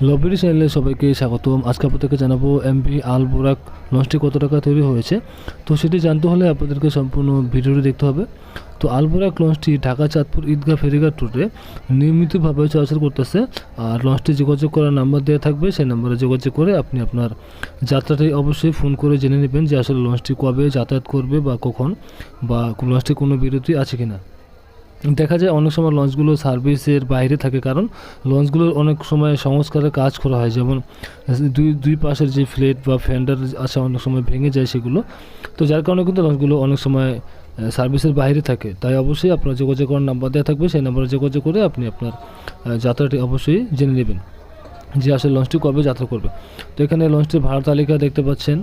লবির চ্যানেলে সবাইকে স্বাগতম। আজকে আপনাদেরকে জানাবো এমভি আল বোরাক লঞ্চটি কত টাকা তৈরি হয়েছে। তো সেটি জানতে হলে আপনাদেরকে সম্পূর্ণ ভিডিওটি দেখতে হবে। তো আল বোরাক লঞ্চটি ঢাকা চাঁদপুর ঈদগাহ ফেরিঘাট রুটে নিয়মিতভাবে চলাচল করতেছে। আর লঞ্চটি যোগাযোগ করার নাম্বার দেওয়া থাকবে, সেই নাম্বারে যোগাযোগ করে আপনি আপনার যাত্রাটি অবশ্যই ফোন করে জেনে নেবেন যে আসলে লঞ্চটি কবে যাতায়াত করবে বা কখন, বা লঞ্চটি কোনো বিরতি আছে কিনা। দেখা যায় অনেক সময় লঞ্চগুলো সার্ভিসের বাইরে থাকে, কারণ লঞ্চগুলোর অনেক সময় সংস্কারের কাজ করা হয়, যেমন দুই পাশের যে ফ্লেট বা ফেন্ডার আছে অনেক সময় ভেঙে যায় সেগুলো। তো যার কারণে কিন্তু লঞ্চগুলো অনেক সময় সার্ভিসের বাইরে থাকে। তাই অবশ্যই আপনার যোগাযোগ করার নাম্বার দেওয়া থাকবে, সেই নাম্বারে যোগাযোগ করে আপনি আপনার যাত্রাটি অবশ্যই জেনে নেবেন যে আসলে লঞ্চটি কবে যাত্রা করবে। তো এখানে লঞ্চটির ভাড়া তালিকা দেখতে পাচ্ছেন।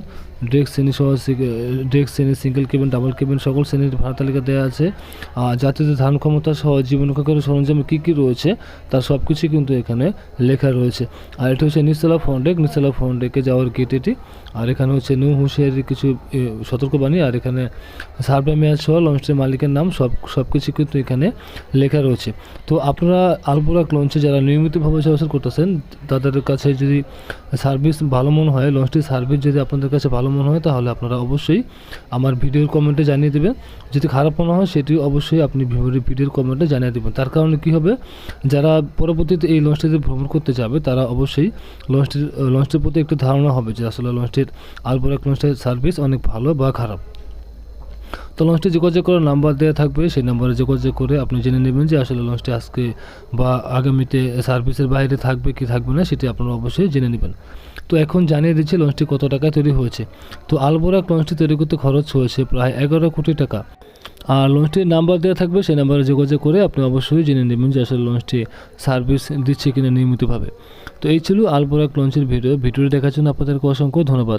ডেস্ক শ্রেণী সহ ডেস্ক শ্রেণী, সিঙ্গেল কেবিন, ডাবল কেবিন সকল শ্রেণীর ভাড়া তালিকা দেওয়া আছে। যাত্রীদের ধারণ ক্ষমতা সহ জীবনোপকারী সরঞ্জাম কী কী রয়েছে তার সব কিছুই কিন্তু এখানে লেখা রয়েছে। আর এটা হচ্ছে নিচতলা ফ্রন্ট ডেকে যাওয়ার গেট এটি। আর এখানে হচ্ছে নিউ হুঁশিয়ারির কিছু সতর্কবাণী, আর এখানে সার্ভে মেয়াদ সহ লঞ্চটির মালিকের নাম সব কিছু কিন্তু এখানে লেখা রয়েছে। তো আপনারা আল বোরাক লঞ্চে যারা নিয়মিতভাবে চলাচল করতেছেন তাদের কাছে যদি সার্ভিস ভালো মনে হয়, লঞ্চটির সার্ভিস যদি আপনাদের কাছে ভালো মনে হয়, তাহলে আপনারা অবশ্যই আমার ভিডিওর কমেন্টে জানিয়ে দেবেন। যদি খারাপ মনে হয় সেটি অবশ্যই আপনি ভিডিওর কমেন্টে জানিয়ে দেবেন। তার কারণে কী হবে, যারা পরবর্তীতে এই লঞ্চটিতে ভ্রমণ করতে যাবে তারা অবশ্যই লঞ্চটির প্রতি একটু ধারণা হবে যে আসলে লঞ্চটির আল বোরাক লঞ্চের সার্ভিস অনেক ভালো বা খারাপ। তো লঞ্চটি যোগাযোগ করার নাম্বার দেওয়া থাকবে, সেই নাম্বারে যোগাযোগ করে আপনি জেনে নেবেন যে আসলে লঞ্চটি আজকে বা আগামীতে সার্ভিসের বাইরে থাকবে কি থাকবে না, সেটি আপনারা অবশ্যই জেনে নেবেন। তো এখন জানিয়ে দিচ্ছি লঞ্চটি কত টাকায় তৈরি হয়েছে। তো আল বোরাক লঞ্চটি তৈরি করতে খরচ হয়েছে প্রায় 11 কোটি টাকা। আর লঞ্চটির নাম্বার দেওয়া থাকবে, সেই নাম্বারে যোগাযোগ করে আপনি অবশ্যই জেনে নেবেন যে আসলে লঞ্চটি সার্ভিস দিচ্ছে কিনা নিয়মিতভাবে। তো এই ছিল আল বোরাক লঞ্চের ভিডিওটি দেখার জন্য আপনাদেরকে অসংখ্য ধন্যবাদ।